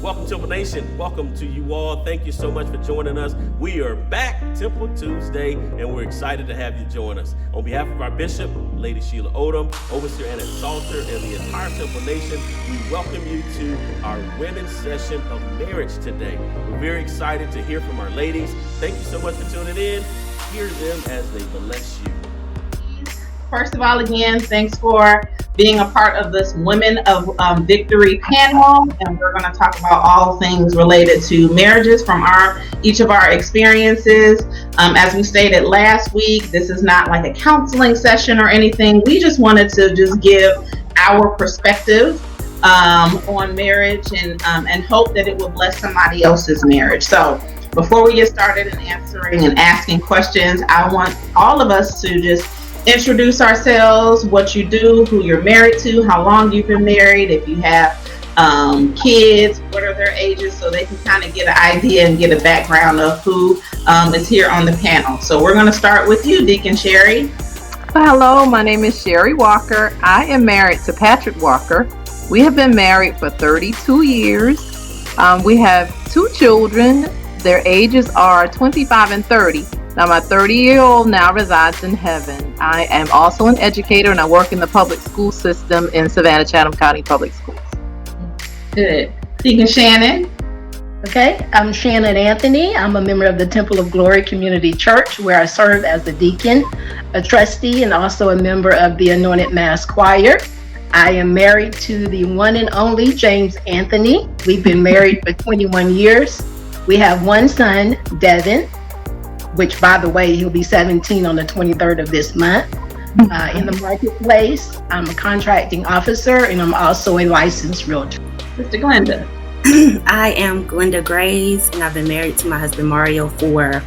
Welcome, Temple Nation. Welcome to you all. Thank you so much for joining us. We are back, Temple Tuesday, and we're excited to have you join us. On behalf of our Bishop, Lady Sheila Odom, Overseer Annette Salter, and the entire Temple Nation, we welcome you to our women's session of marriage today. We're very excited to hear from our ladies. Thank you so much for tuning in. Hear them as they bless you. First of all, again, thanks for being a part of this Women of Victory panel, and we're going to talk about all things related to marriages from each of our experiences. As we stated last week, this is not like a counseling session or anything. We just wanted to just give our perspective on marriage and hope that it will bless somebody else's marriage. So before we get started in answering and asking questions, I want all of us to just introduce ourselves, what you do, who you're married to, how long you've been married, if you have kids, what are their ages, so they can kind of get an idea and get a background of who is here on the panel. So we're going to start with you, Deacon Sherry. Hello, my name is Sherry Walker. I am married to Patrick Walker. We have been married for 32 years. We have 2 children. Their ages are 25 and 30. Now, my 30-year-old now resides in heaven. I am also an educator, and I work in the public school system in Savannah-Chatham County Public Schools. Good. Deacon Shannon. Okay, I'm Shannon Anthony. I'm a member of the Temple of Glory Community Church, where I serve as the deacon, a trustee, and also a member of the Anointed Mass Choir. I am married to the one and only James Anthony. We've been married for 21 years. We have one son, Devin, which, by the way, he'll be 17 on the 23rd of this month. In the marketplace, I'm a contracting officer, and I'm also a licensed realtor. Mr. Glenda. I am Glenda Graves, and I've been married to my husband Mario for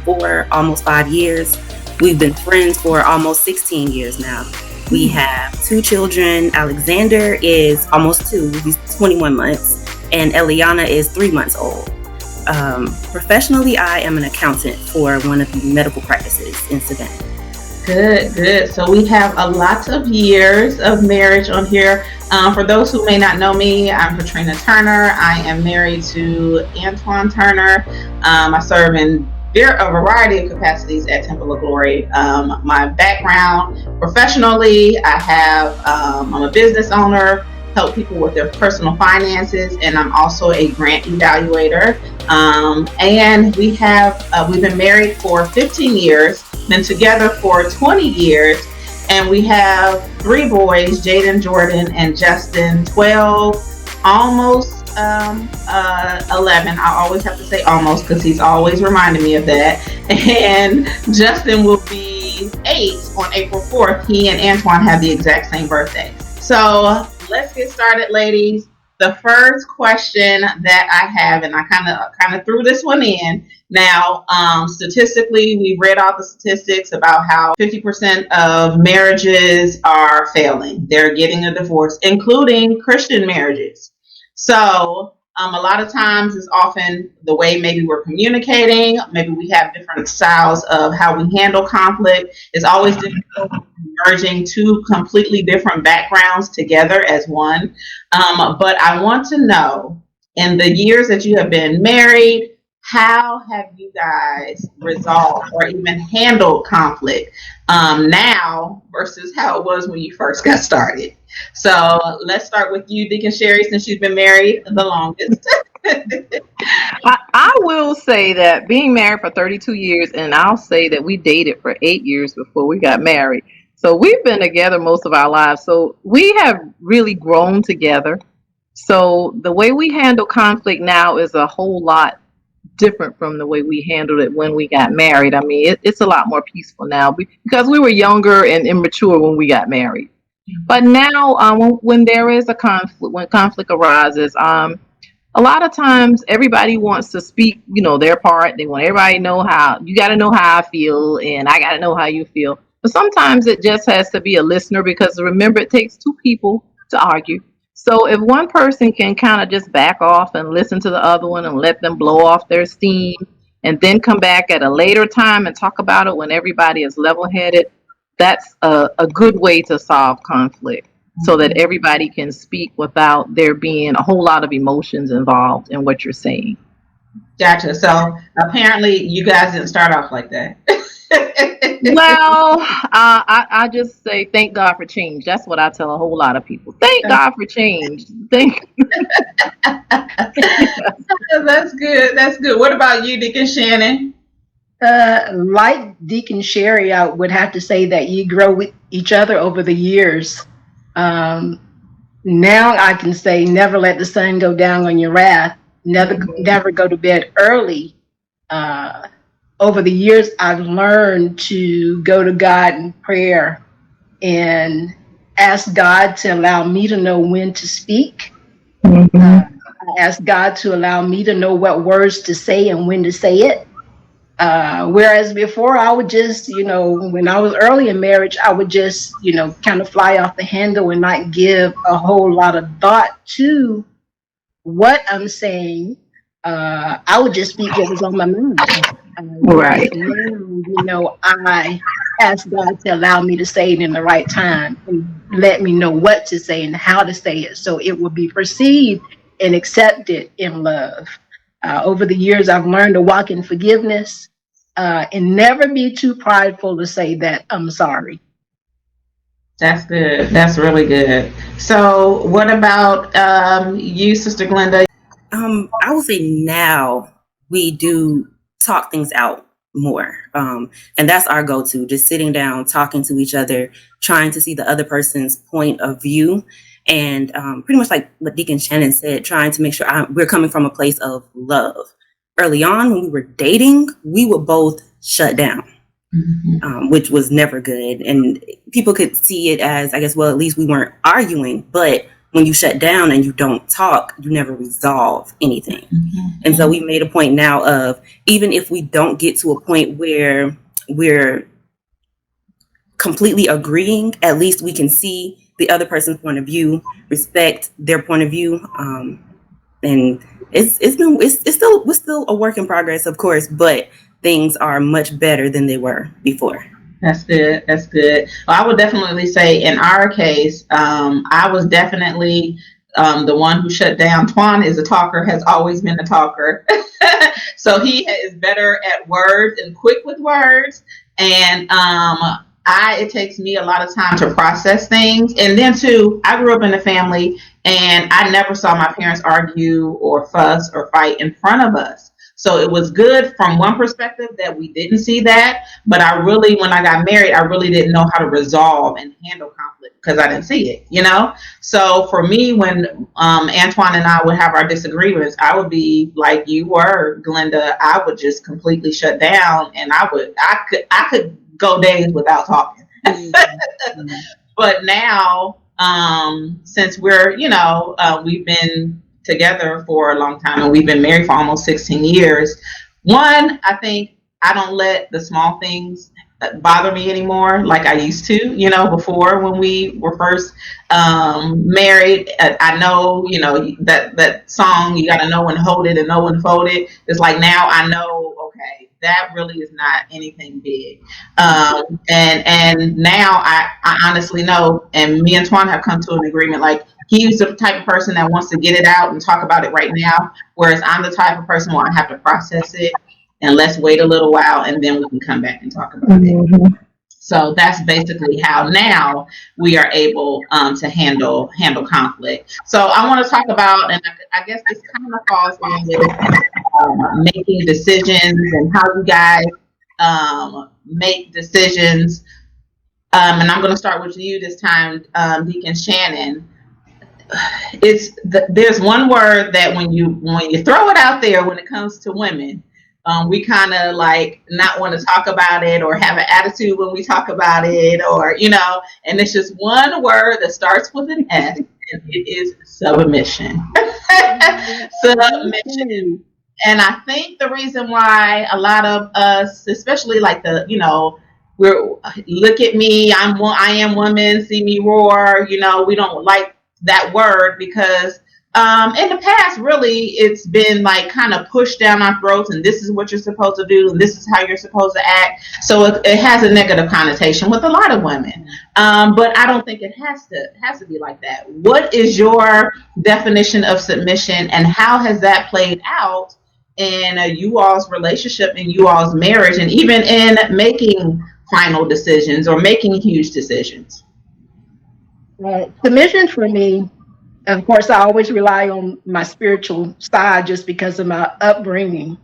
almost 5 years. We've been friends for almost 16 years now. We have 2 children. Alexander is almost 2, he's 21 months, and Eliana is 3 months old. Professionally, I am an accountant for one of the medical practices in Savannah. Good. So we have a lot of years of marriage on here. For those who may not know me, I'm Katrina Turner. I am married to Antoine Turner. I serve in a variety of capacities at Temple of Glory. My background professionally, I'm a business owner, help people with their personal finances, and I'm also a grant evaluator. And we've been married for 15 years, been together for 20 years, and we have 3 boys, Jaden, Jordan, and Justin, 12, almost 11. I always have to say almost because he's always reminding me of that. And Justin will be 8 on April 4th. He and Antoine have the exact same birthday. So let's get started, ladies. The first question that I have, and I kind of threw this one in. Now, statistically, we read all the statistics about how 50% of marriages are failing. They're getting a divorce, including Christian marriages. So a lot of times it's often the way maybe we're communicating. Maybe we have different styles of how we handle conflict. It's always difficult merging 2 completely different backgrounds together as one. But I want to know, in the years that you have been married, how have you guys resolved or even handled conflict now versus how it was when you first got started? So let's start with you, Deacon Sherry, since you've been married the longest. I will say that being married for 32 years, and I'll say that we dated for 8 years before we got married. So we've been together most of our lives. So we have really grown together. So the way we handle conflict now is a whole lot different from the way we handled it when we got married. I mean, it's a lot more peaceful now because we were younger and immature when we got married. But now, when there is a conflict, when conflict arises, a lot of times everybody wants to speak, their part. They want everybody to know you got to know how I feel, and I got to know how you feel. But sometimes it just has to be a listener, because remember, it takes 2 people to argue. So if one person can kind of just back off and listen to the other one and let them blow off their steam, and then come back at a later time and talk about it when everybody is level-headed, that's a good way to solve conflict. so that everybody can speak without there being a whole lot of emotions involved in what you're saying. Gotcha. So apparently you guys didn't start off like that. Well, I just say thank God for change. That's what I tell a whole lot of people. Thank God for change. That's good. That's good. What about you, Deacon Shannon? Like Deacon Sherry, I would have to say that you grow with each other over the years. Now I can say, never let the sun go down on your wrath. Never go to bed early. Over the years, I've learned to go to God in prayer and ask God to allow me to know when to speak. I ask God to allow me to know what words to say and when to say it. Whereas before, I would just, when I was early in marriage, I would just, kind of fly off the handle and not give a whole lot of thought to what I'm saying. I would just speak what was on my mind. Right. Now, I ask God to allow me to say it in the right time and let me know what to say and how to say it so it will be perceived and accepted in love. Over the years, I've learned to walk in forgiveness and never be too prideful to say that I'm sorry. That's good. That's really good. So what about you, Sister Glenda? I would say now we do talk things out more. And that's our go-to, just sitting down, talking to each other, trying to see the other person's point of view. And pretty much like what Deacon Shannon said, trying to make sure we're coming from a place of love. Early on, when we were dating, we would both shut down, which was never good. And people could see it as, I guess, well, at least we weren't arguing. But when you shut down and you don't talk, you never resolve anything. And so we made a point now of, even if we don't get to a point where we're completely agreeing, at least we can see the other person's point of view, respect their point of view. And we're still a work in progress, of course, but things are much better than they were before. That's good. That's good. Well, I would definitely say in our case, I was definitely the one who shut down. Twan is a talker, has always been a talker. So he is better at words and quick with words. And it takes me a lot of time to process things. And then too, I grew up in a family and I never saw my parents argue or fuss or fight in front of us. So it was good from one perspective that we didn't see that. But when I got married, I really didn't know how to resolve and handle conflict because I didn't see it, So for me, when Antoine and I would have our disagreements, I would be like you were, Glenda. I would just completely shut down, and I could go days without talking. But now, since we're, we've been together for a long time and we've been married for almost 16 years. One, I think I don't let the small things bother me anymore like I used to, before when we were first married. I know, that song, you got to know when to hold it and know when to fold it. It's like now I know, okay, that really is not anything big. And now I honestly know, and me and Twan have come to an agreement, like, he's the type of person that wants to get it out and talk about it right now, whereas I'm the type of person where I have to process it and let's wait a little while and then we can come back and talk about it. So that's basically how now we are able to handle conflict. So I want to talk about, and I guess this kind of falls in with making decisions and how you guys make decisions. And I'm going to start with you this time, Deacon Shannon. There's one word that when you throw it out there when it comes to women, we kind of like not want to talk about it or have an attitude when we talk about it, or and it's just one word that starts with an S, and it is submission. Submission. And I think the reason why a lot of us, especially like we're look at me, I am woman, see me roar, we don't like that word because In the past, really, it's been like kind of pushed down our throats, and this is what you're supposed to do, and this is how you're supposed to act. So it has a negative connotation with a lot of women. But I don't think it has to be like that. What is your definition of submission, and how has that played out in you all's relationship and you all's marriage, and even in making final decisions or making huge decisions? Submission for me, of course, I always rely on my spiritual side just because of my upbringing.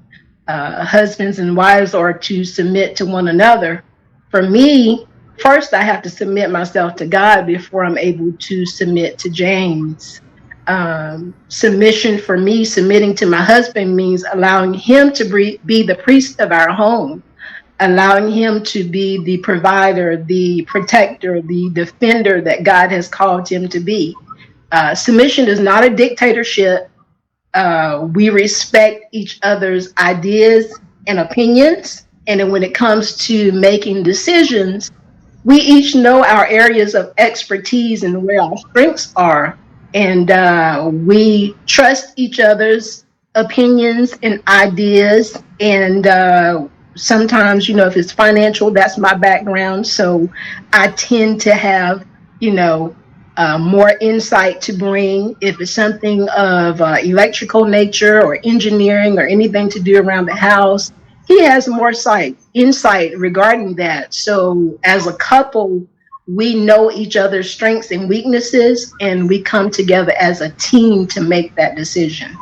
Husbands and wives are to submit to one another. For me, first I have to submit myself to God before I'm able to submit to James. Submission for me, submitting to my husband means allowing him to be the priest of our home, allowing him to be the provider, the protector, the defender that God has called him to be. Submission is not a dictatorship. We respect each other's ideas and opinions. And then when it comes to making decisions, we each know our areas of expertise and where our strengths are. And we trust each other's opinions and ideas. And sometimes, if it's financial, that's my background. So I tend to have, more insight to bring. If it's something of electrical nature or engineering or anything to do around the house, he has more insight regarding that. So as a couple, we know each other's strengths and weaknesses, and we come together as a team to make that decision.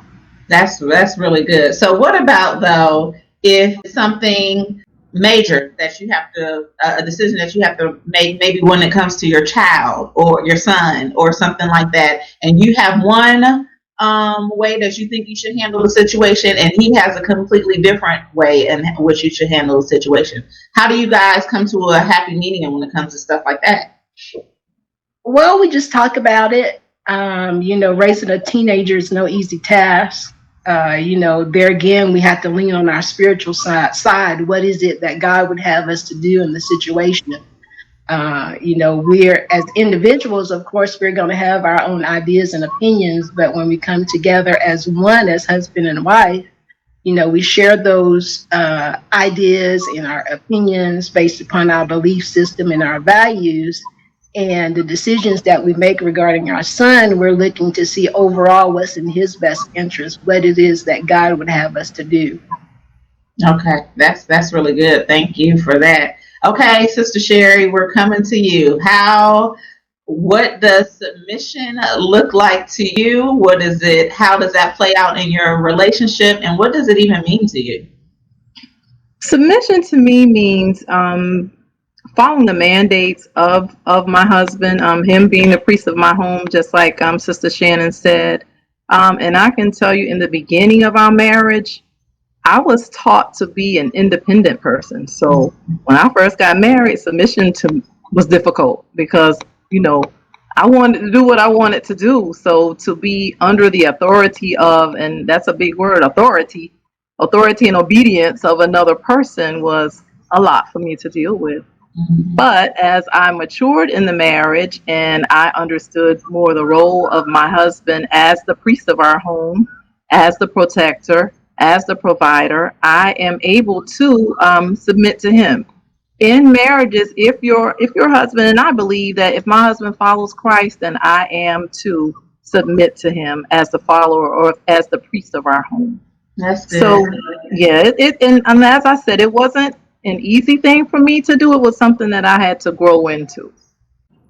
That's really good. So what about though if something major that you have to a decision that you have to make, maybe when it comes to your child or your son or something like that, and you have one way that you think you should handle the situation, and he has a completely different way in which you should handle the situation. How do you guys come to a happy medium when it comes to stuff like that? Well, we just talk about it. Raising a teenager is no easy task. There again, we have to lean on our spiritual side. What is it that God would have us to do in the situation? We're, as individuals, of course, we're going to have our own ideas and opinions, but when we come together as one, as husband and wife, we share those ideas and our opinions based upon our belief system and our values. And the decisions that we make regarding our son, we're looking to see overall what's in his best interest, what it is that God would have us to do. Okay, that's really good. Thank you for that. Okay, Sister Sherry, we're coming to you. What does submission look like to you? What is it? How does that play out in your relationship? And what does it even mean to you? Submission to me means following the mandates of my husband, him being the priest of my home, just like Sister Shannon said. And I can tell you, in the beginning of our marriage, I was taught to be an independent person. So when I first got married, submission was difficult because, I wanted to do what I wanted to do. So to be under the authority of, and that's a big word, authority and obedience of another person was a lot for me to deal with. But as I matured in the marriage and I understood more the role of my husband as the priest of our home, as the protector, as the provider, I am able to submit to him. In marriages, if your husband, and I believe that if my husband follows Christ, then I am to submit to him as the follower or as the priest of our home. That's good. So yeah, and as I said, it wasn't an easy thing for me to do. It was something that I had to grow into.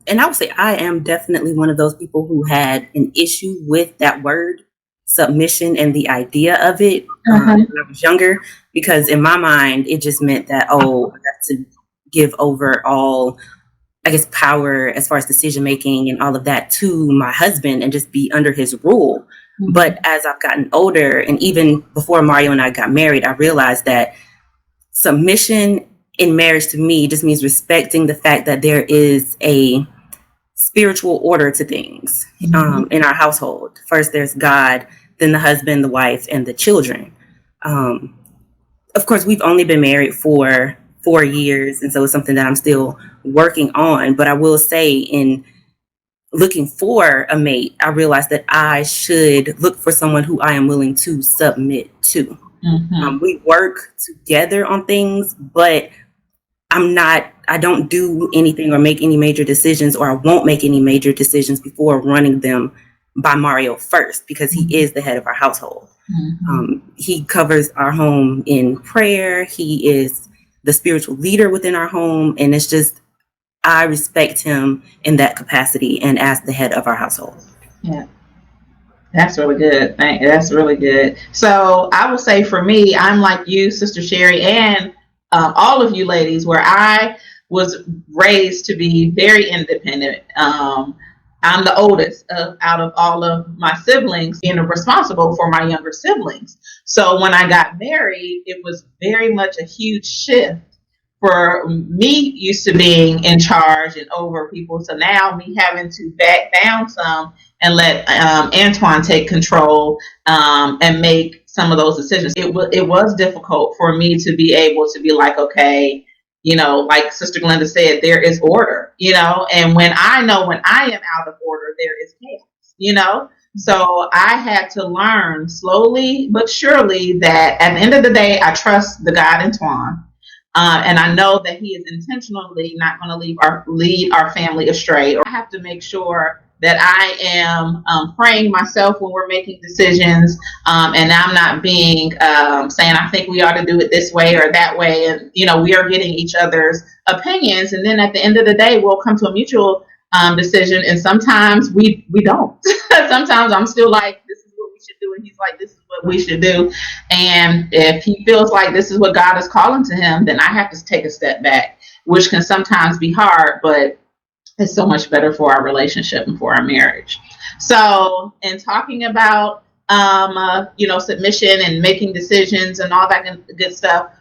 And I would say I am definitely one of those people who had an issue with that word submission and the idea of it when I was younger, because in my mind, it just meant that, I got to give over all, I guess, power as far as decision making and all of that to my husband and just be under his rule. Mm-hmm. But as I've gotten older, and even before Mario and I got married, I realized that submission in marriage to me just means respecting the fact that there is a spiritual order to things in our household. First, there's God, then the husband, the wife, and the children. Of course, we've only been married for 4 years, and so it's something that I'm still working on. But I will say, in looking for a mate, I realized that I should look for someone who I am willing to submit to. We work together on things, but I don't do anything or make any major decisions, or I won't make any major decisions before running them by Mario first, because he is the head of our household. He covers our home in prayer. He is the spiritual leader within our home. And it's just, I respect him in that capacity and as the head of our household. Yeah. That's really good. That's really good. So I will say for me, I'm like you, Sister Sherry, and all of you ladies, where I was raised to be very independent. I'm the oldest out of all of my siblings, being responsible for my younger siblings. So when I got married, it was very much a huge shift for me, used to being in charge and over people. So now me having to back down some and let Antoine take control and make some of those decisions. It was difficult for me to be able to be like, okay, like Sister Glenda said, there is order, and when I am out of order, there is chaos, So I had to learn slowly but surely that at the end of the day, I trust the God Antoine. And I know that he is intentionally not going to lead our family astray. Or I have to make sure that I am praying myself when we're making decisions, and I'm not being saying I think we ought to do it this way or that way. And we are getting each other's opinions, and then at the end of the day, we'll come to a mutual decision. And sometimes we don't. Sometimes I'm still like, this is what we should do, and he's like, this is what we should do. And if he feels like this is what God is calling to him, then I have to take a step back, which can sometimes be hard, but it's so much better for our relationship and for our marriage. So in talking about submission and making decisions and all that good stuff,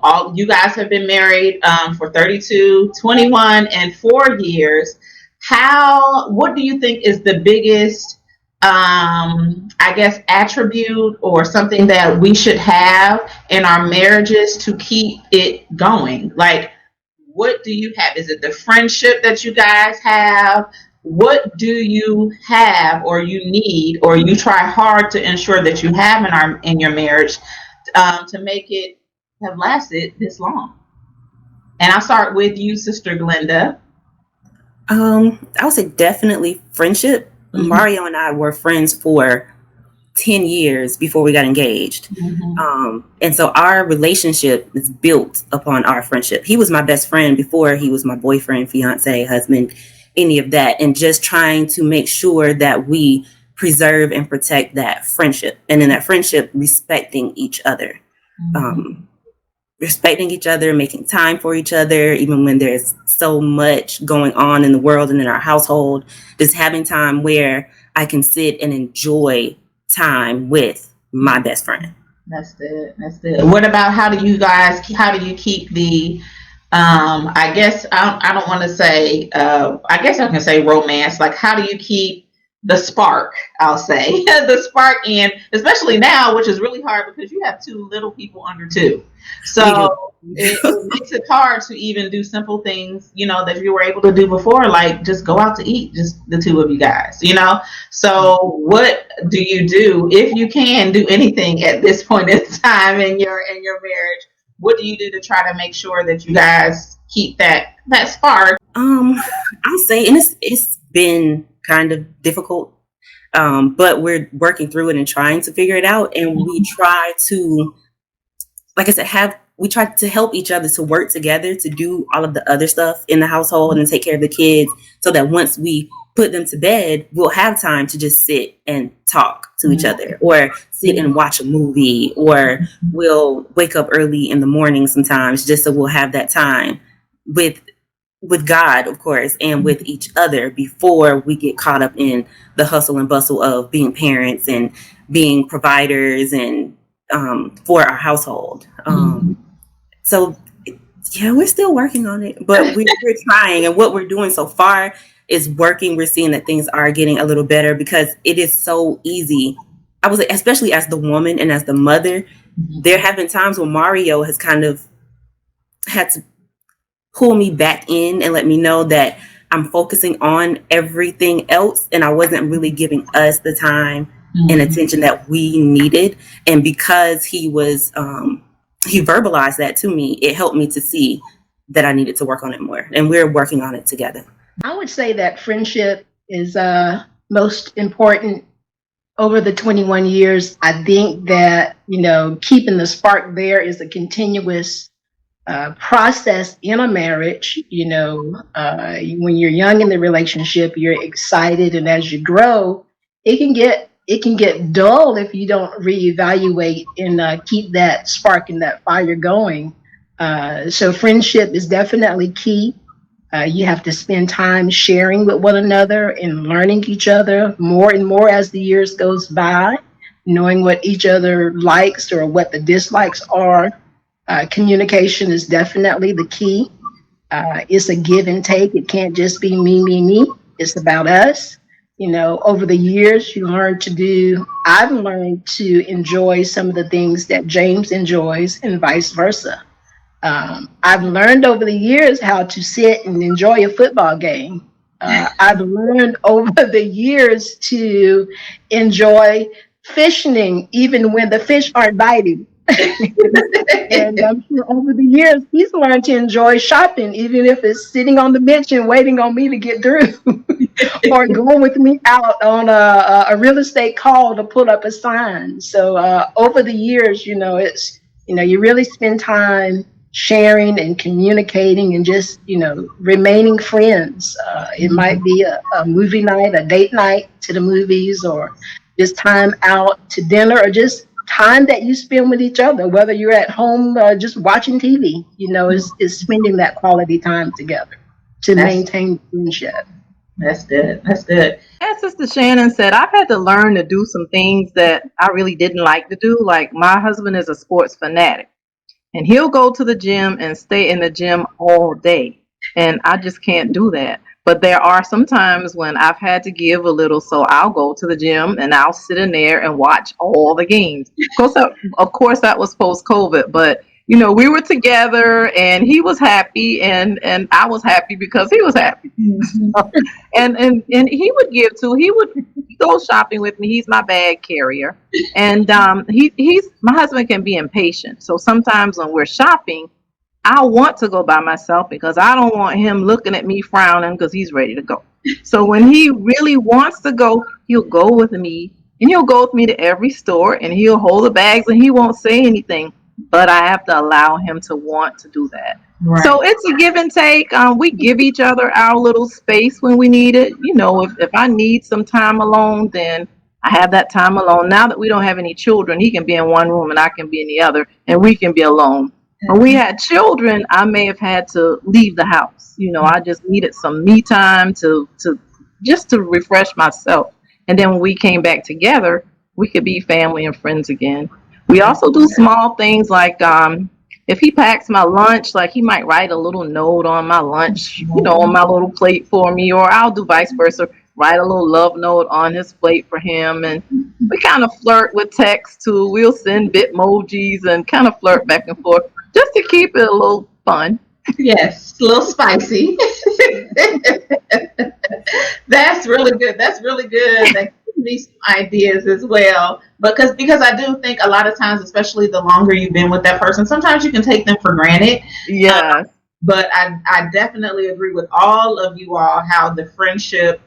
all you guys have been married for 32, 21, and 4 years. What do you think is the biggest attribute or something that we should have in our marriages to keep it going? Like, what do you have? Is it the friendship that you guys have? What do you have or you need or you try hard to ensure that you have in your marriage to make it have lasted this long? And I'll start with you, Sister Glenda. I would say definitely friendship. Mario and I were friends for 10 years before we got engaged. And so our relationship is built upon our friendship. He was my best friend before he was my boyfriend, fiance, husband, any of that. And just trying to make sure that we preserve and protect that friendship. And in that friendship, respecting each other. Respecting each other, making time for each other, even when there's so much going on in the world and in our household, just having time where I can sit and enjoy time with my best friend. That's good. What about how do you keep the I guess I don't want to say I guess I can say romance, like how do you keep the spark, I'll say the spark in, especially now, which is really hard because you have two little people under two. So it makes it hard to even do simple things, that you were able to do before, like just go out to eat, just the two of you guys, So what do you do, if you can do anything at this point in time in your marriage? What do you do to try to make sure that you guys keep that spark? I'll say, and it's been kind of difficult, but we're working through it and trying to figure it out. And we try to, like I said, we try to help each other to work together to do all of the other stuff in the household and take care of the kids, so that once we put them to bed, we'll have time to just sit and talk to each other, or sit and watch a movie, or we'll wake up early in the morning sometimes just so we'll have that time with God, of course, and with each other before we get caught up in the hustle and bustle of being parents and being providers and for our household. So yeah, we're still working on it, but we're trying, and what we're doing so far is working. We're seeing that things are getting a little better because it is so easy. I was, especially as the woman and as the mother, there have been times when Mario has kind of had to pull me back in and let me know that I'm focusing on everything else, and I wasn't really giving us the time and attention that we needed. And because he was, he verbalized that to me, it helped me to see that I needed to work on it more. And we're working on it together. I would say that friendship is most important over the 21 years. I think that, keeping the spark there is a continuous process in a marriage. When you're young in the relationship, you're excited, and as you grow, it can get dull if you don't reevaluate and keep that spark and that fire going. So friendship is definitely key. You have to spend time sharing with one another and learning each other more and more as the years goes by, knowing what each other likes or what the dislikes are. Communication is definitely the key. It's a give and take. It can't just be me, me, me. It's about us. Over the years, I've learned to enjoy some of the things that James enjoys and vice versa. I've learned over the years how to sit and enjoy a football game. I've learned over the years to enjoy fishing, even when the fish aren't biting. And I'm sure over the years, he's learned to enjoy shopping, even if it's sitting on the bench and waiting on me to get through, or going with me out on a real estate call to put up a sign. So over the years, it's, you really spend time sharing and communicating and just, remaining friends. It might be a movie night, a date night to the movies, or just time out to dinner, or just time that you spend with each other, whether you're at home just watching TV, is spending that quality time together to maintain friendship. That's good. That's good. As Sister Shannon said, I've had to learn to do some things that I really didn't like to do. Like, my husband is a sports fanatic, and he'll go to the gym and stay in the gym all day. And I just can't do that. But there are some times when I've had to give a little, so I'll go to the gym and I'll sit in there and watch all the games. Of course, that was post-COVID, but we were together, and he was happy, and I was happy because he was happy. and he would he would go shopping with me. He's my bag carrier, and he's my husband can be impatient. So sometimes when we're shopping, I want to go by myself because I don't want him looking at me frowning because he's ready to go. So when he really wants to go, he'll go with me, and he'll go with me to every store, and he'll hold the bags, and he won't say anything, but I have to allow him to want to do that. Right. So it's a give and take. We give each other our little space when we need it. If I need some time alone, then I have that time alone. Now that we don't have any children, he can be in one room and I can be in the other, and we can be alone. When we had children, I may have had to leave the house. I just needed some me time to refresh myself. And then when we came back together, we could be family and friends again. We also do small things like if he packs my lunch, like he might write a little note on my lunch, on my little plate for me, or I'll do vice versa, write a little love note on his plate for him. And we kind of flirt with text too. We'll send bitmojis and kind of flirt back and forth just to keep it a little fun. Yes, a little spicy. That's really good. That's really good. That gives me some ideas as well. Because I do think a lot of times, especially the longer you've been with that person, sometimes you can take them for granted. Yes. But I definitely agree with all of you all how the friendship,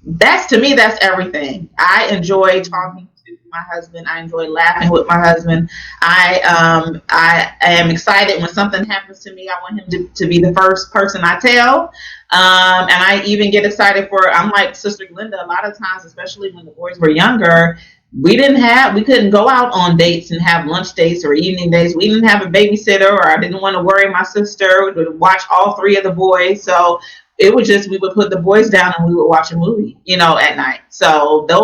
to me, that's everything. I enjoy talking to my husband. I enjoy laughing with my husband. I am excited when something happens to me. I want him to be the first person I tell. And I even get excited I'm like Sister Glenda, a lot of times, especially when the boys were younger, we couldn't go out on dates and have lunch dates or evening dates. We didn't have a babysitter, or I didn't want to worry my sister to watch all three of the boys. So it was just, we would put the boys down and we would watch a movie, at night. So the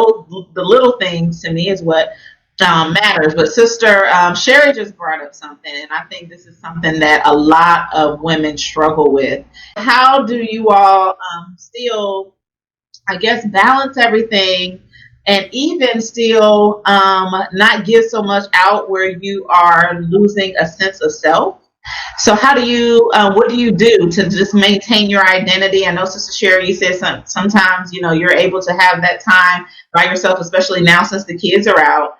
little things to me is what matters. But Sister Sherry just brought up something, and I think this is something that a lot of women struggle with. How do you all still, I guess, balance everything and even still not give so much out where you are losing a sense of self? So how do you, what do you do to just maintain your identity? I know Sister Sherry, you said sometimes, you're able to have that time by yourself, especially now since the kids are out.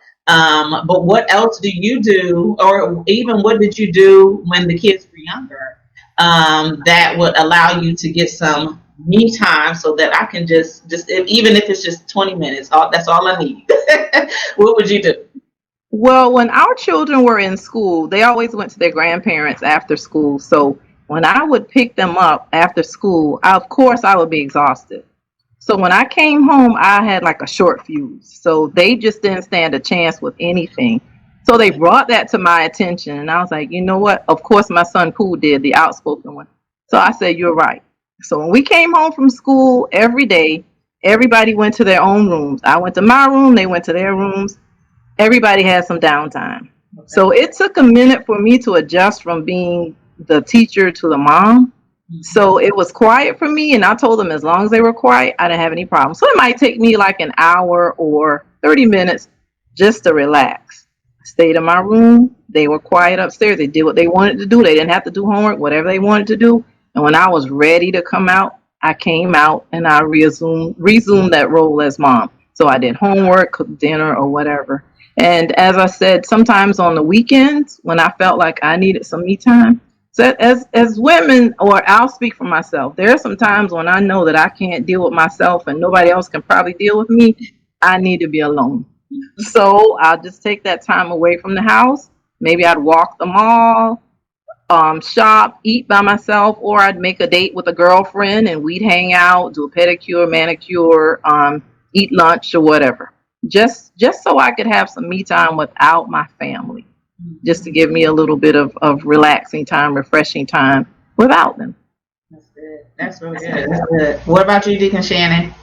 But what else do you do, or even what did you do when the kids were younger, that would allow you to get some me time so that I can even if it's just 20 minutes, that's all I need. What would you do? Well, when our children were in school, they always went to their grandparents after school. So when I would pick them up after school, of course, I would be exhausted. So when I came home, I had like a short fuse. So they just didn't stand a chance with anything. So they brought that to my attention. And I was like, you know what? Of course, my son Pooh did, the outspoken one. So I said, you're right. So when we came home from school every day, everybody went to their own rooms. I went to my room, they went to their rooms. Everybody had some downtime. So it took a minute for me to adjust from being the teacher to the mom. So it was quiet for me, and I told them as long as they were quiet, I didn't have any problems. So it might take me like an hour or 30 minutes just to relax. Stayed in my room. They were quiet upstairs. They did what they wanted to do. They didn't have to do homework, whatever they wanted to do. And when I was ready to come out, I came out and I resumed that role as mom. So I did homework, cooked dinner, or whatever. And as I said, sometimes on the weekends when I felt like I needed some me time, so as women, or I'll speak for myself, there are some times when I know that I can't deal with myself and nobody else can probably deal with me. I need to be alone. So I'll just take that time away from the house. Maybe I'd walk the mall, shop, eat by myself, or I'd make a date with a girlfriend and we'd hang out, do a pedicure, manicure, eat lunch or whatever. Just so I could have some me time without my family, just to give me a little bit of relaxing time, refreshing time without them. That's good. That's really good. That's good. What about you, Deacon Shannon?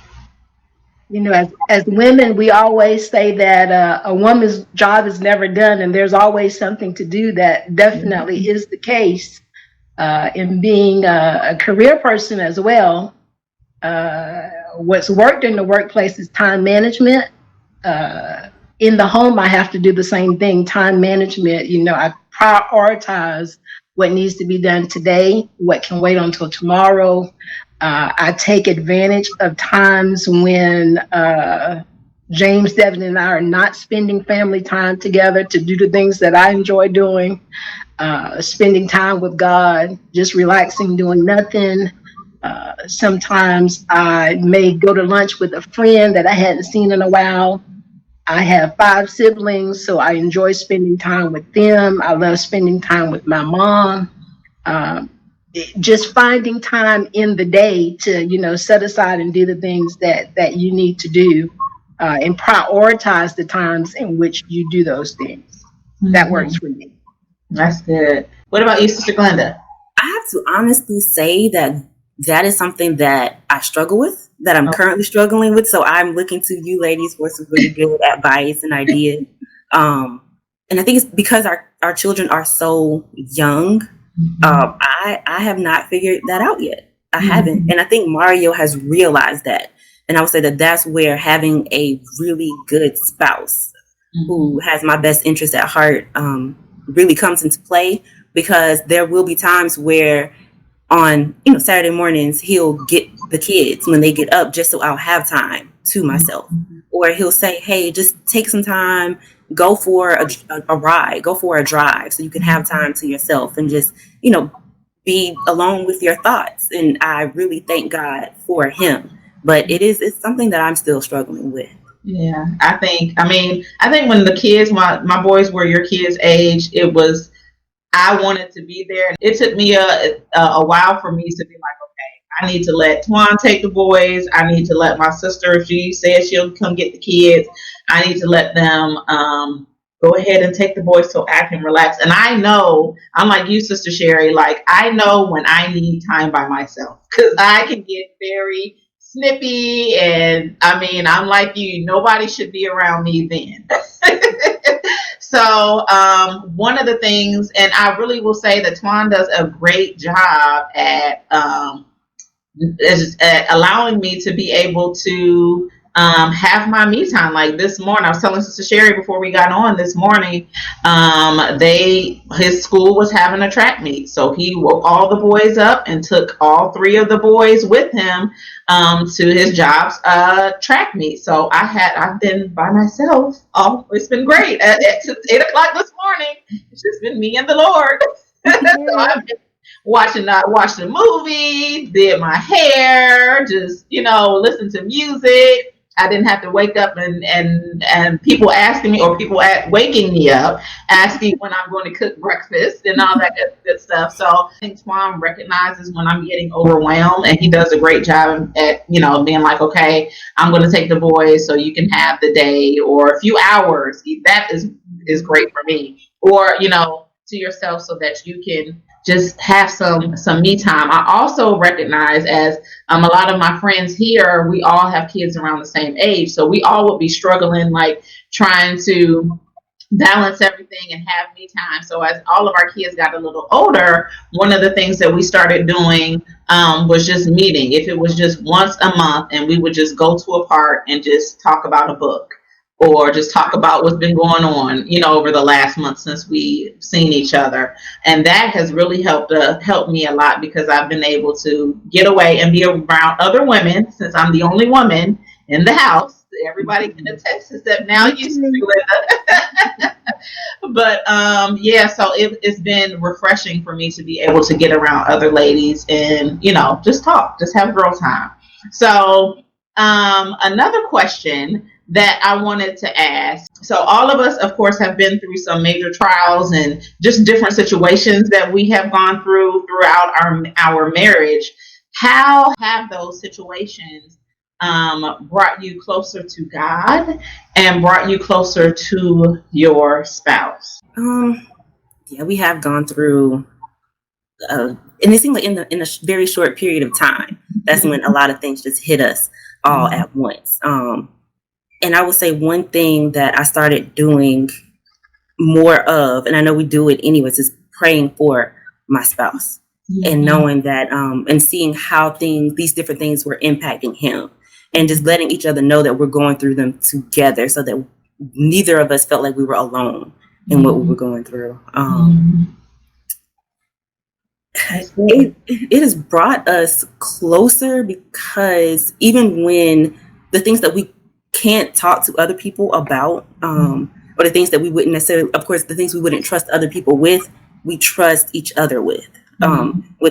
As women, we always say that a woman's job is never done, and there's always something to do. That definitely is the case in being a career person as well. What's worked in the workplace is time management. In the home, I have to do the same thing, time management. I prioritize what needs to be done today, what can wait until tomorrow. I take advantage of times when James, Devin, and I are not spending family time together to do the things that I enjoy doing, spending time with God, just relaxing, doing nothing. Sometimes I may go to lunch with a friend that I hadn't seen in a while. I have 5 siblings, so I enjoy spending time with them. I love spending time with my mom. Just finding time in the day to, set aside and do the things that you need to do, and prioritize the times in which you do those things. That works for me. That's good. What about you, Sister Glenda? I have to honestly say that is something that I struggle with, that I'm currently struggling with. So I'm looking to you ladies for some really good advice and ideas. And I think it's because our children are so young. I have not figured that out yet. I haven't. And I think Mario has realized that. And I would say that that's where having a really good spouse who has my best interest at heart really comes into play, because there will be times where on Saturday mornings he'll get the kids when they get up just so I'll have time to myself, or he'll say, hey, just take some time, go for a ride, go for a drive, so you can have time to yourself and just be alone with your thoughts. And I really thank God for him, but it's something that I'm still struggling with. Yeah, I think when the kids, my boys were your kids' age, I wanted to be there. It took me a while for me to be like, okay, I need to let Twan take the boys. I need to let my sister, if she says she'll come get the kids, I need to let them go ahead and take the boys so I can relax. And I know, I'm like you, Sister Sherry, like I know when I need time by myself, because I can get very snippy, and I'm like you, nobody should be around me then. So one of the things, and I really will say that Twan does a great job at allowing me to be able to have my me time. Like this morning, I was telling Sister Sherry before we got on this morning, his school was having a track meet, so he woke all the boys up and took all three of the boys with him to his job's track meet. So I've been by myself. Oh, it's been great. Since 8 o'clock this morning, it's just been me and the Lord. So I've been watched a movie, did my hair, just listen to music. I didn't have to wake up and people asking me, or waking me up asking when I'm going to cook breakfast and all that good stuff. So I think Swan recognizes when I'm getting overwhelmed, and he does a great job at being like, okay, I'm going to take the boys so you can have the day or a few hours. That is great for me. Or to yourself so that you can just have some me time. I also recognize, as a lot of my friends here, we all have kids around the same age, so we all would be struggling, like trying to balance everything and have me time. So as all of our kids got a little older, one of the things that we started doing was just meeting. If it was just once a month, and we would just go to a park and just talk about a book, or just talk about what's been going on, over the last month since we've seen each other. And that has really helped me a lot, because I've been able to get away and be around other women, since I'm the only woman in the house. Everybody can attest, except now you, Linda. But yeah, so it's been refreshing for me to be able to get around other ladies and just talk, just have girl time. So another question that I wanted to ask. So all of us, of course, have been through some major trials and just different situations that we have gone through throughout our marriage. How have those situations brought you closer to God and brought you closer to your spouse? Yeah, we have gone through, and it seemed like in a very short period of time, that's when a lot of things just hit us all at once. And I would say one thing that I started doing more of, and I know we do it anyways, is praying for my spouse, and knowing that, and seeing how these different things were impacting him, and just letting each other know that we're going through them together, so that neither of us felt like we were alone in what we were going through. It has brought us closer, because even when the things that we can't talk to other people about, or the things that we wouldn't necessarily, of course, the things we wouldn't trust other people with, we trust each other with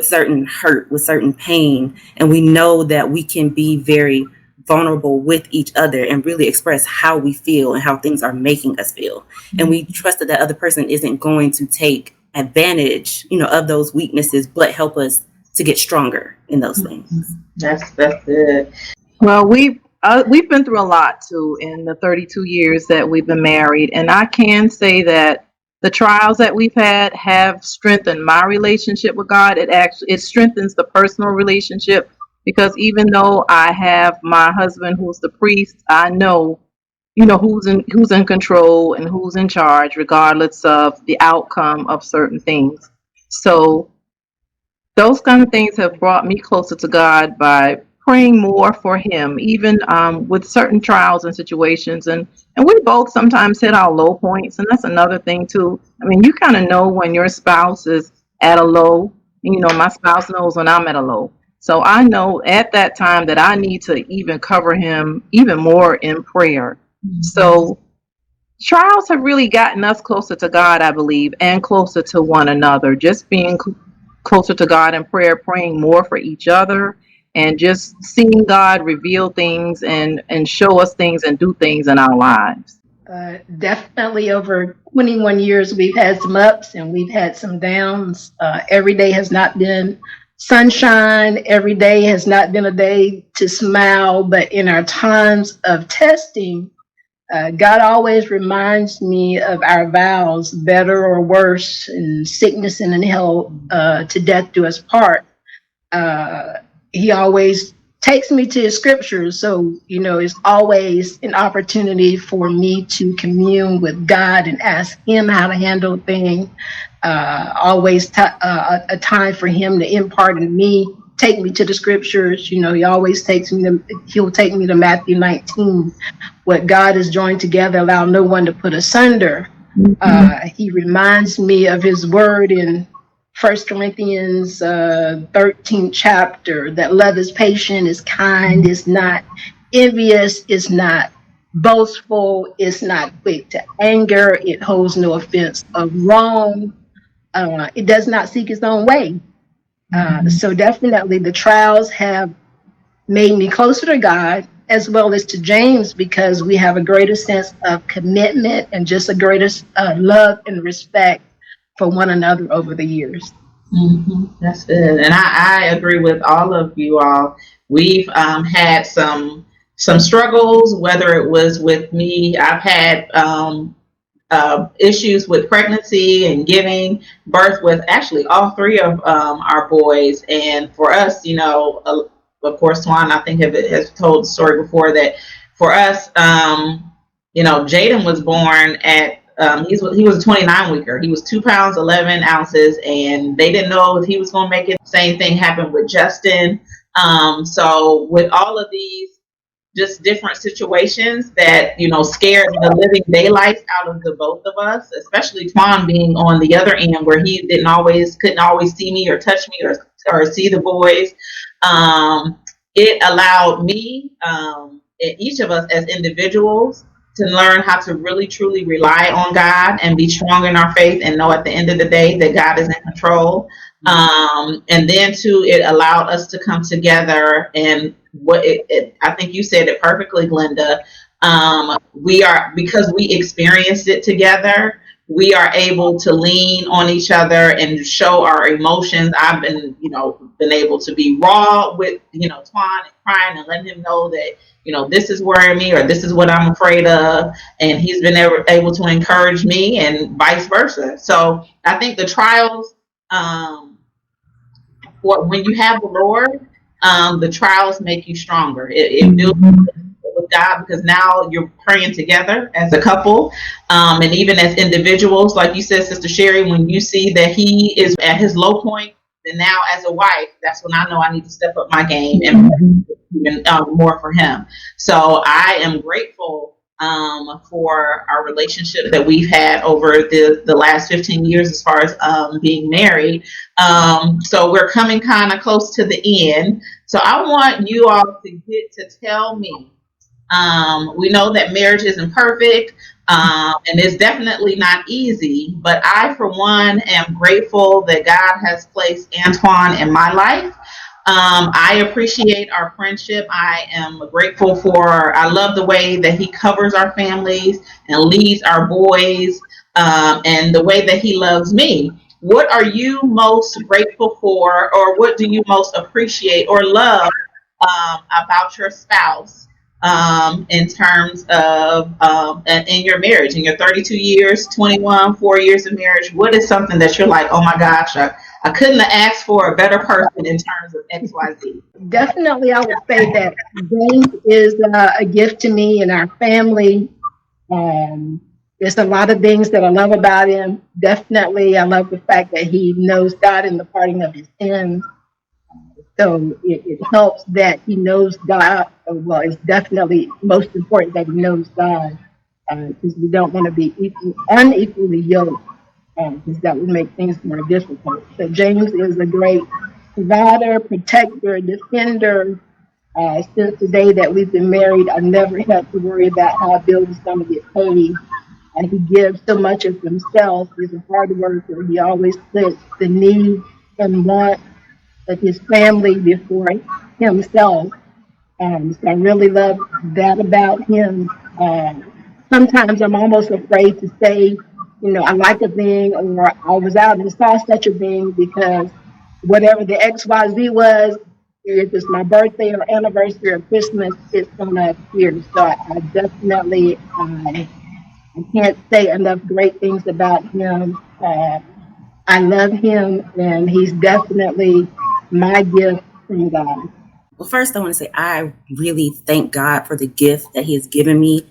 certain hurt, with certain pain. And we know that we can be very vulnerable with each other and really express how we feel and how things are making us feel. And we trust that other person isn't going to take advantage, of those weaknesses, but help us to get stronger in those things. That's good. Well, we've been through a lot too in the 32 years that we've been married, and I can say that the trials that we've had have strengthened my relationship with God. It strengthens the personal relationship, because even though I have my husband who's the priest, I know who's in control and who's in charge, regardless of the outcome of certain things. So those kind of things have brought me closer to God by praying more for him, even with certain trials and situations. And we both sometimes hit our low points. And that's another thing too. I mean, you kind of know when your spouse is at a low, and my spouse knows when I'm at a low. So I know at that time that I need to even cover him even more in prayer. So trials have really gotten us closer to God, I believe, and closer to one another. Just being closer to God in prayer, praying more for each other, and just seeing God reveal things and show us things and do things in our lives. Definitely over 21 years, we've had some ups and we've had some downs. Every day has not been sunshine. Every day has not been a day to smile. But in our times of testing, God always reminds me of our vows, better or worse, in sickness and in health, to death do us part. He always takes me to his scriptures. So, it's always an opportunity for me to commune with God and ask him how to handle things. Always a time for him to impart in me take me to the scriptures. You know, he always he'll take me to Matthew 19. What God has joined together, allow no one to put asunder. He reminds me of his word in 1 Corinthians 13th chapter, that love is patient, is kind, is not envious, is not boastful, is not quick to anger, it holds no offense of wrong, it does not seek its own way. So definitely the trials have made me closer to God as well as to James, because we have a greater sense of commitment and just a greater love and respect for one another over the years. That's good, and I agree with all of you all. We've had some struggles, whether it was with me. I've had issues with pregnancy and giving birth with actually all three of our boys. And for us, you know, of course, Swan, I think has told the story before that for us, you know, Jaden was born at he was a 29 weeker. He was 2 pounds 11 ounces, and they didn't know if he was going to make it. Same thing happened with Justin. So with all of these just different situations that, you know, scared the living daylights out of the both of us, especially Twan being on the other end where he couldn't always see me or touch me or see the boys. It allowed me and each of us as individuals to learn how to really truly rely on God and be strong in our faith and know at the end of the day that God is in control. And then too, it allowed us to come together, and I think you said it perfectly, Glenda. Because we experienced it together, we are able to lean on each other and show our emotions. I've been able to be raw with, Twan, and crying and letting him know that, this is worrying me or this is what I'm afraid of. And he's been able to encourage me and vice versa. So I think the trials, when you have the Lord, the trials make you stronger. It builds with God, because now you're praying together as a couple, and even as individuals. Like you said, Sister Sherry, when you see that he is at his low point, then now as a wife, that's when I know I need to step up my game and even more for him. So I am grateful for our relationship that we've had over the last 15 years as far as being married. So we're coming kind of close to the end. So I want you all to get to tell me, we know that marriage isn't perfect, and it's definitely not easy, but I, for one, am grateful that God has placed Antoine in my life. I appreciate our friendship. I am grateful I love the way that he covers our families and leads our boys, and the way that he loves me. What are you most grateful for, or what do you most appreciate or love about your spouse, in terms of in your marriage, in your 32 years, 4 years of marriage? What is something that you're like, oh my gosh, I couldn't have asked for a better person in terms of XYZ? Definitely, I would say that James is a gift to me and our family. There's a lot of things that I love about him. Definitely, I love the fact that he knows God in the parting of his sins. So it helps that he knows God. Well, it's definitely most important that he knows God, because we don't want to be unequally yoked, because that would make things more difficult. So James is a great provider, protector, defender. Since the day that we've been married, I've never had to worry about how a bill is going to get paid. And he gives so much of himself. He's a hard worker. He always puts the needs and wants of his family before himself. So I really love that about him. Sometimes I'm almost afraid to say, I like a thing, or I was out and saw such a thing, because whatever the XYZ was, if it's my birthday or anniversary or Christmas, it's going to appear. So I definitely, I can't say enough great things about him. I love him, and he's definitely my gift from God. Well, first, I want to say I really thank God for the gift that he has given me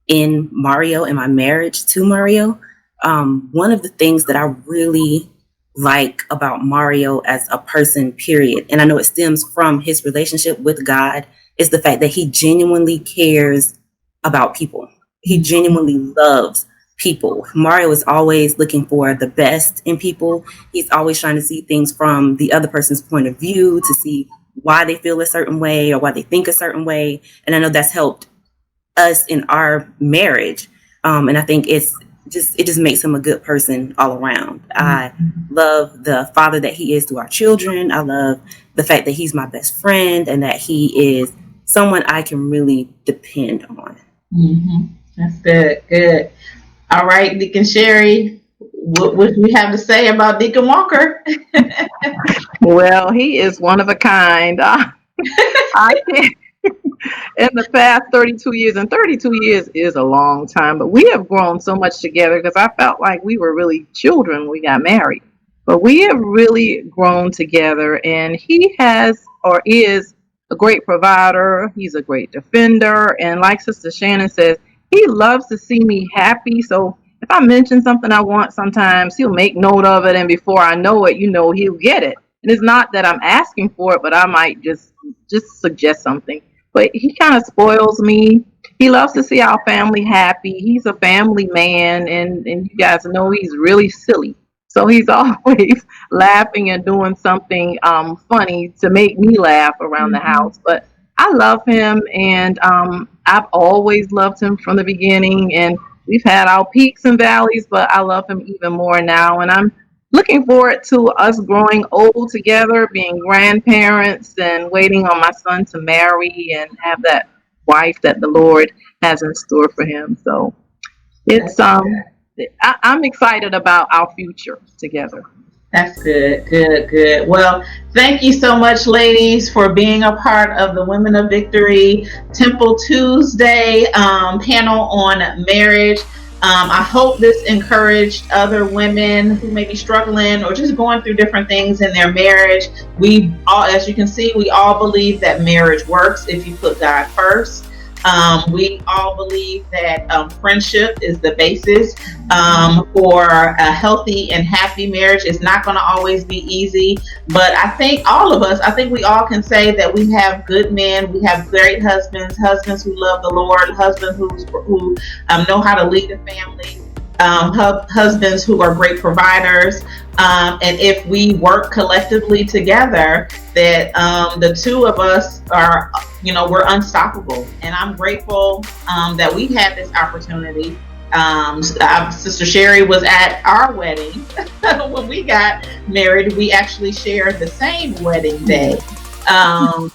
in Mario and my marriage to Mario. One of the things that I really like about Mario as a person, period, and I know it stems from his relationship with God, is the fact that he genuinely cares about people. He genuinely loves people. Mario is always looking for the best in people. He's always trying to see things from the other person's point of view, to see why they feel a certain way or why they think a certain way. And I know that's helped us in our marriage. And I think it just makes him a good person all around. I love the father that he is to our children. I love the fact that he's my best friend and that he is someone I can really depend on. That's good. Good. All right, Deacon Sherry, what would you have to say about Deacon Walker? Well, he is one of a kind. I can't. In the past 32 years, and 32 years is a long time, but we have grown so much together because I felt like we were really children when we got married. But we have really grown together, and he has or is a great provider. He's a great defender. And like Sister Shannon says, he loves to see me happy. So if I mention something I want, sometimes he'll make note of it. And before I know it, he'll get it. And it's not that I'm asking for it, but I might just suggest something. But he kind of spoils me. He loves to see our family happy. He's a family man, and you guys know he's really silly. So he's always laughing and doing something funny to make me laugh around the house. But I love him, and I've always loved him from the beginning. And we've had our peaks and valleys, but I love him even more now. And I'm looking forward to us growing old together, being grandparents, and waiting on my son to marry and have that wife that the Lord has in store for him. So it's I'm excited about our future together. That's good, good, good. Well, thank you so much, ladies, for being a part of the Women of Victory Temple Tuesday panel on marriage. I hope this encouraged other women who may be struggling or just going through different things in their marriage. We all, as you can see, we all believe that marriage works if you put God first. We all believe that friendship is the basis for a healthy and happy marriage. It's not going to always be easy, but I think we all can say that we have good men. We have great husbands who love the Lord, husbands who know how to lead a family, husbands who are great providers. And if we work collectively together, that the two of us are, we're unstoppable. And I'm grateful that we had this opportunity. Sister Sherry was at our wedding when we got married. We actually shared the same wedding day. So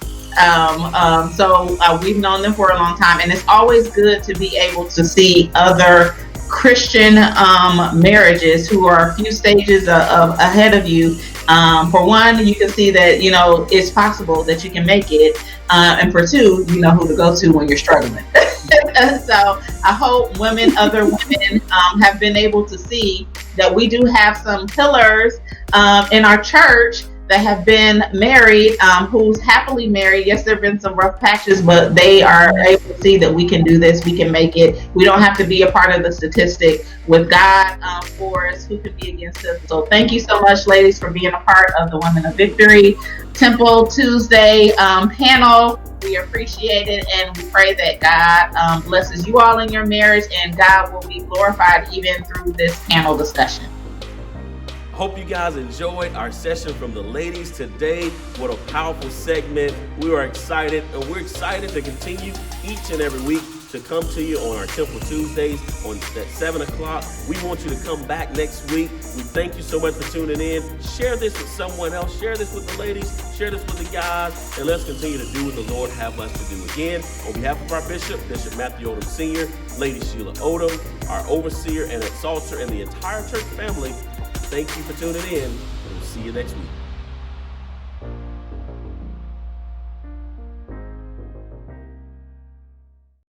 we've known them for a long time, and it's always good to be able to see other Christian marriages who are a few stages ahead of you. For one, you can see that it's possible that you can make it, and for two, you know who to go to when you're struggling. So I hope other women have been able to see that we do have some pillars in our church that have been married, who's happily married. Yes, there have been some rough patches, but they are able to see that we can do this, we can make it. We don't have to be a part of the statistic. With God for us, who can be against us? So thank you so much, ladies, for being a part of the Women of Victory Temple Tuesday panel. We appreciate it, and we pray that God blesses you all in your marriage, and God will be glorified even through this panel discussion. Hope you guys enjoyed our session from the ladies today. What a powerful segment. We are excited, and we're excited to continue each and every week to come to you on our Temple Tuesdays at 7 o'clock. We want you to come back next week. We thank you so much for tuning in. Share this with someone else. Share this with the ladies. Share this with the guys. And let's continue to do what the Lord have us to do. Again, on behalf of our Bishop Matthew Odom Sr., Lady Sheila Odom, our overseer and exalter, and the entire church family, thank you for tuning in. We'll see you next week.